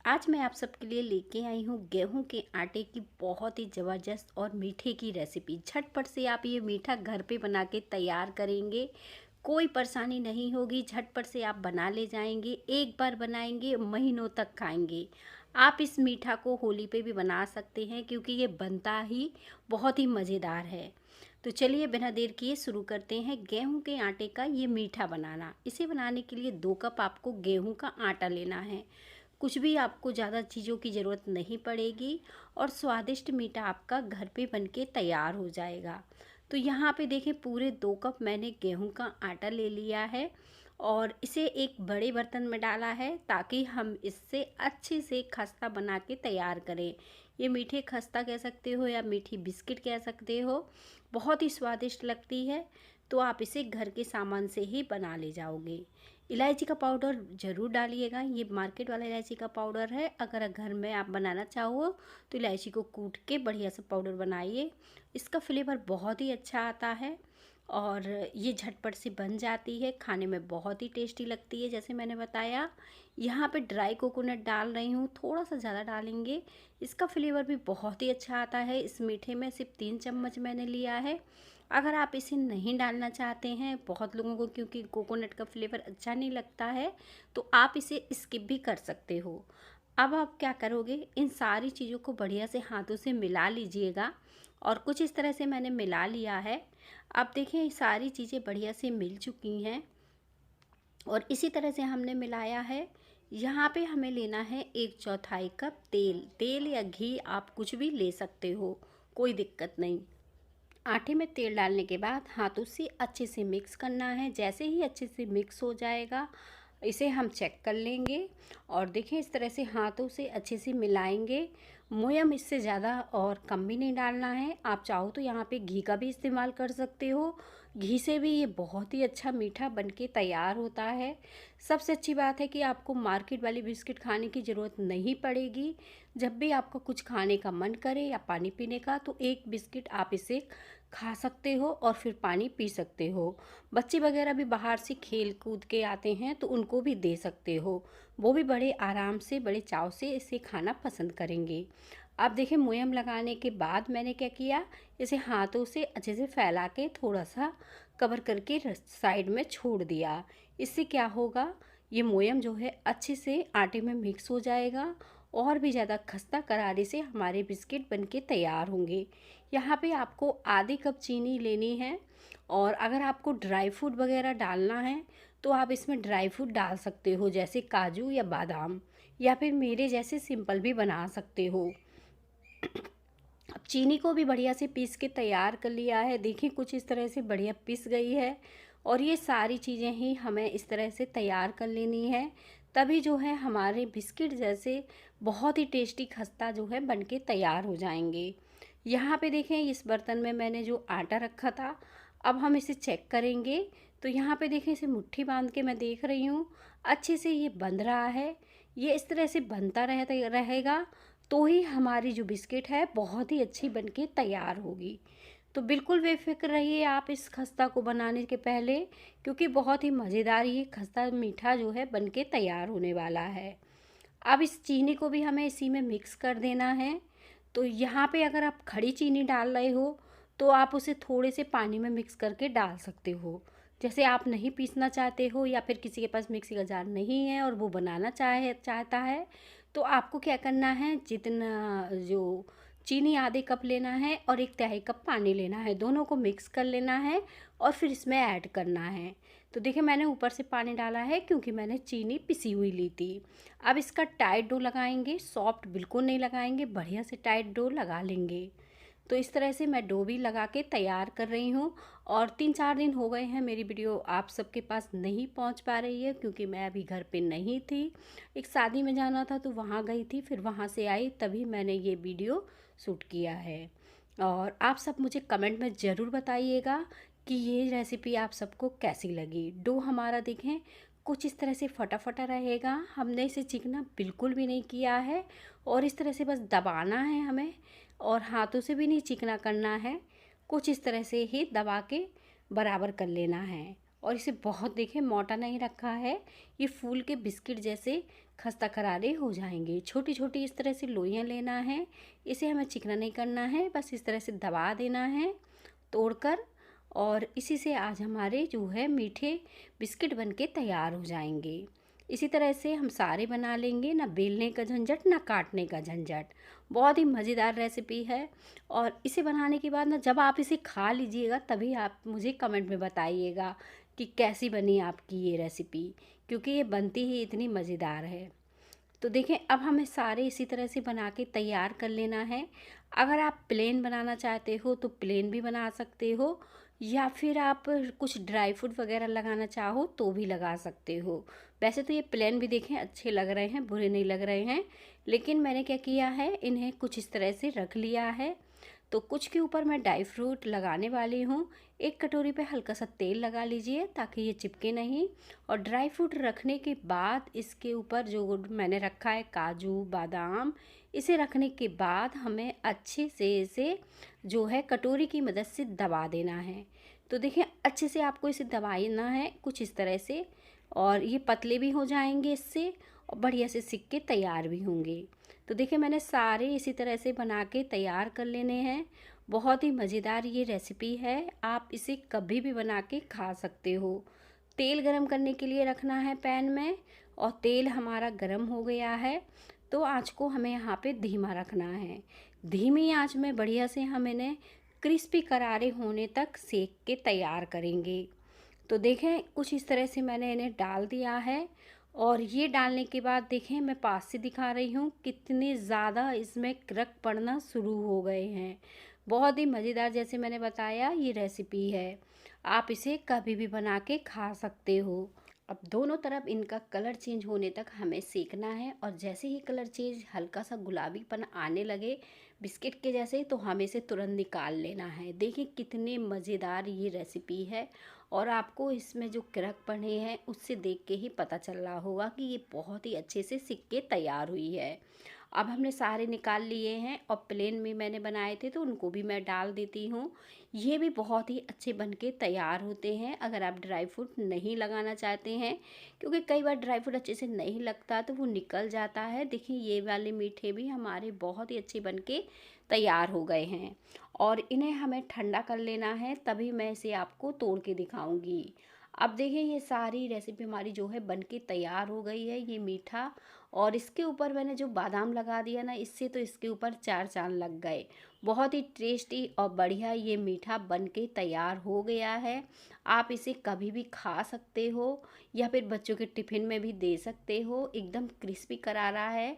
आज मैं आप सबके लिए लेके आई हूँ गेहूं के आटे की बहुत ही ज़बरदस्त और मीठे की रेसिपी। झटपट से आप ये मीठा घर पे बना के तैयार करेंगे, कोई परेशानी नहीं होगी। झटपट से आप बना ले जाएंगे, एक बार बनाएंगे महीनों तक खाएंगे। आप इस मीठा को होली पे भी बना सकते हैं क्योंकि ये बनता ही बहुत ही मज़ेदार है। तो चलिए बिना देर किए शुरू करते हैं गेहूं के आटे का ये मीठा बनाना। इसे बनाने के लिए 2 कप आपको गेहूं का आटा लेना है। कुछ भी आपको ज़्यादा चीज़ों की ज़रूरत नहीं पड़ेगी और स्वादिष्ट मीठा आपका घर पे बनके तैयार हो जाएगा। तो यहाँ पे देखें पूरे 2 कप मैंने गेहूं का आटा ले लिया है और इसे एक बड़े बर्तन में डाला है ताकि हम इससे अच्छे से खस्ता बना के तैयार करें। ये मीठे खस्ता कह सकते हो या मीठी बिस्किट कह सकते हो, बहुत ही स्वादिष्ट लगती है। तो आप इसे घर के सामान से ही बना ले जाओगे। इलायची का पाउडर ज़रूर डालिएगा, ये मार्केट वाला इलायची का पाउडर है। अगर घर में आप बनाना चाहो तो इलायची को कूट के बढ़िया सा पाउडर बनाइए, इसका फ्लेवर बहुत ही अच्छा आता है और ये झटपट से बन जाती है, खाने में बहुत ही टेस्टी लगती है। जैसे मैंने बताया, यहाँ पे ड्राई कोकोनट डाल रही हूँ, थोड़ा सा ज़्यादा डालेंगे, इसका फ्लेवर भी बहुत ही अच्छा आता है। इस मीठे में सिर्फ 3 चम्मच मैंने लिया है। अगर आप इसे नहीं डालना चाहते हैं, बहुत लोगों को क्योंकि कोकोनट का फ्लेवर अच्छा नहीं लगता है, तो आप इसे स्किप भी कर सकते हो। अब आप क्या करोगे, इन सारी चीज़ों को बढ़िया से हाथों से मिला लीजिएगा और कुछ इस तरह से मैंने मिला लिया है। अब देखें ये सारी चीज़ें बढ़िया से मिल चुकी हैं और इसी तरह से हमने मिलाया है। यहाँ पे हमें लेना है 1/4 कप तेल। तेल या घी आप कुछ भी ले सकते हो, कोई दिक्कत नहीं। आटे में तेल डालने के बाद हाथों से अच्छे से मिक्स करना है। जैसे ही अच्छे से मिक्स हो जाएगा, इसे हम चेक कर लेंगे और देखें इस तरह से हाथों से अच्छे से मिलाएंगे। मोयम इससे ज़्यादा और कम भी नहीं डालना है। आप चाहो तो यहाँ पे घी का भी इस्तेमाल कर सकते हो, घी से भी ये बहुत ही अच्छा मीठा बनके तैयार होता है। सबसे अच्छी बात है कि आपको मार्केट वाली बिस्किट खाने की ज़रूरत नहीं पड़ेगी। जब भी आपका कुछ खाने का मन करे या पानी पीने का, तो एक बिस्किट आप इसे खा सकते हो और फिर पानी पी सकते हो। बच्चे वगैरह भी बाहर से खेल कूद के आते हैं तो उनको भी दे सकते हो, वो भी बड़े आराम से बड़े चाव से इसे खाना पसंद करेंगे। अब देखिए मुयम लगाने के बाद मैंने क्या किया, इसे हाथों से अच्छे से फैला के थोड़ा सा कवर करके साइड में छोड़ दिया। इससे क्या होगा, ये मोयम जो है अच्छे से आटे में मिक्स हो जाएगा और भी ज़्यादा खस्ता करारे से हमारे बिस्किट बनके तैयार होंगे। यहाँ पे आपको आधी कप चीनी लेनी है और अगर आपको ड्राई फ्रूट वगैरह डालना है तो आप इसमें ड्राई फ्रूट डाल सकते हो, जैसे काजू या बादाम, या फिर मेरे जैसे सिंपल भी बना सकते हो। अब चीनी को भी बढ़िया से पीस के तैयार कर लिया है। देखिए कुछ इस तरह से बढ़िया पिस गई है और ये सारी चीज़ें ही हमें इस तरह से तैयार कर लेनी है, तभी जो है हमारे बिस्किट जैसे बहुत ही टेस्टी खस्ता जो है बनके तैयार हो जाएंगे। यहाँ पे देखें इस बर्तन में मैंने जो आटा रखा था, अब हम इसे चेक करेंगे। तो यहाँ पे देखें इसे मुट्ठी बांध के मैं देख रही हूँ, अच्छे से ये बंध रहा है। ये इस तरह से बनता रहेगा तो ही हमारी जो बिस्किट है बहुत ही अच्छी बनके तैयार होगी। तो बिल्कुल बेफिक्र रहिए आप इस खस्ता को बनाने के पहले, क्योंकि बहुत ही मज़ेदार ये खस्ता मीठा जो है बनके तैयार होने वाला है। अब इस चीनी को भी हमें इसी में मिक्स कर देना है। तो यहाँ पे अगर आप खड़ी चीनी डाल रहे हो तो आप उसे थोड़े से पानी में मिक्स करके डाल सकते हो। जैसे आप नहीं पीसना चाहते हो या फिर किसी के पास मिक्सी का जार नहीं है और वो बनाना चाहता है, तो आपको क्या करना है, जितना जो चीनी आधे कप लेना है और 1/3 कप पानी लेना है, दोनों को मिक्स कर लेना है और फिर इसमें ऐड करना है। तो देखिए मैंने ऊपर से पानी डाला है क्योंकि मैंने चीनी पिसी हुई ली थी। अब इसका टाइट डो लगाएंगे, सॉफ्ट बिल्कुल नहीं लगाएंगे, बढ़िया से टाइट डो लगा लेंगे। तो इस तरह से मैं डो भी लगा के तैयार कर रही हूँ और 3-4 दिन हो गए हैं मेरी वीडियो आप सबके पास नहीं पहुँच पा रही है क्योंकि मैं अभी घर पे नहीं थी। एक शादी में जाना था तो वहाँ गई थी, फिर वहाँ से आई तभी मैंने ये वीडियो शूट किया है। और आप सब मुझे कमेंट में ज़रूर बताइएगा कि ये रेसिपी आप सबको कैसी लगी। डो हमारा देखें कुछ इस तरह से फटा फटा रहेगा, हमने इसे चिकना बिल्कुल भी नहीं किया है और इस तरह से बस दबाना है हमें और हाथों से भी नहीं चिकना करना है, कुछ इस तरह से ही दबा के बराबर कर लेना है। और इसे बहुत देखिए मोटा नहीं रखा है। ये फूल के बिस्किट जैसे खस्ता करारे हो जाएंगे। छोटी छोटी इस तरह से लोइयाँ लेना है। इसे हमें चिकना नहीं करना है, बस इस तरह से दबा देना है तोड़कर। और इसी से आज हमारे जो है मीठे बिस्किट बनके तैयार हो जाएंगे। इसी तरह से हम सारे बना लेंगे, ना बेलने का झंझट ना काटने का झंझट। बहुत ही मज़ेदार रेसिपी है। और इसे बनाने के बाद ना जब आप इसे खा लीजिएगा तभी आप मुझे कमेंट में बताइएगा कि कैसी बनी आपकी ये रेसिपी, क्योंकि ये बनती ही इतनी मज़ेदार है। तो देखें, अब हमें सारे इसी तरह से बना के तैयार कर लेना है। अगर आप प्लेन बनाना चाहते हो तो प्लेन भी बना सकते हो, या फिर आप कुछ ड्राई फ्रूट वगैरह लगाना चाहो तो भी लगा सकते हो। वैसे तो ये प्लेन भी देखें अच्छे लग रहे हैं, बुरे नहीं लग रहे हैं। लेकिन मैंने क्या किया है, इन्हें कुछ इस तरह से रख लिया है। तो कुछ के ऊपर मैं ड्राई फ्रूट लगाने वाली हूँ। एक कटोरी पे हल्का सा तेल लगा लीजिए ताकि ये चिपके नहीं। और ड्राई फ्रूट रखने के बाद इसके ऊपर जो मैंने रखा है काजू बादाम, इसे रखने के बाद हमें अच्छे से इसे जो है कटोरी की मदद से दबा देना है। तो देखिए, अच्छे से आपको इसे दबाना है कुछ इस तरह से, और ये पतले भी हो जाएंगे इससे, और बढ़िया से सिक्के तैयार भी होंगे। तो देखिए, मैंने सारे इसी तरह से बना के तैयार कर लेने हैं। बहुत ही मज़ेदार ये रेसिपी है, आप इसे कभी भी बना के खा सकते हो। तेल गरम करने के लिए रखना है पैन में, और तेल हमारा गरम हो गया है। तो आँच को हमें यहाँ पे धीमा रखना है। धीमी आँच में बढ़िया से हम इन्हें क्रिस्पी करारे होने तक सेक के तैयार करेंगे। तो देखें, कुछ इस तरह से मैंने इन्हें डाल दिया है। और ये डालने के बाद देखें, मैं पास से दिखा रही हूँ कितने ज़्यादा इसमें क्रक पड़ना शुरू हो गए हैं। बहुत ही मज़ेदार, जैसे मैंने बताया, ये रेसिपी है। आप इसे कभी भी बना के खा सकते हो। अब दोनों तरफ इनका कलर चेंज होने तक हमें सेकना है, और जैसे ही कलर चेंज हल्का सा गुलाबीपन आने लगे बिस्किट के जैसे, तो हमें इसे तुरंत निकाल लेना है। देखिए कितने मज़ेदार ये रेसिपी है। और आपको इसमें जो क्रक पड़े हैं उससे देख के ही पता चल रहा होगा कि ये बहुत ही अच्छे से सिक के तैयार हुई है। अब हमने सारे निकाल लिए हैं, और प्लेन में मैंने बनाए थे तो उनको भी मैं डाल देती हूँ। ये भी बहुत ही अच्छे बनके तैयार होते हैं अगर आप ड्राई फ्रूट नहीं लगाना चाहते हैं, क्योंकि कई बार ड्राई फ्रूट अच्छे से नहीं लगता तो वो निकल जाता है। देखिए, ये वाले मीठे भी हमारे बहुत ही अच्छे बनके तैयार हो गए हैं। और इन्हें हमें ठंडा कर लेना है, तभी मैं इसे आपको तोड़ के दिखाऊंगी। अब देखिए, ये सारी रेसिपी हमारी जो है बनके तैयार हो गई है, ये मीठा। और इसके ऊपर मैंने जो बादाम लगा दिया ना, इससे तो इसके ऊपर चार चांद लग गए। बहुत ही टेस्टी और बढ़िया ये मीठा बनके तैयार हो गया है। आप इसे कभी भी खा सकते हो, या फिर बच्चों के टिफ़िन में भी दे सकते हो। एकदम क्रिस्पी करारा है।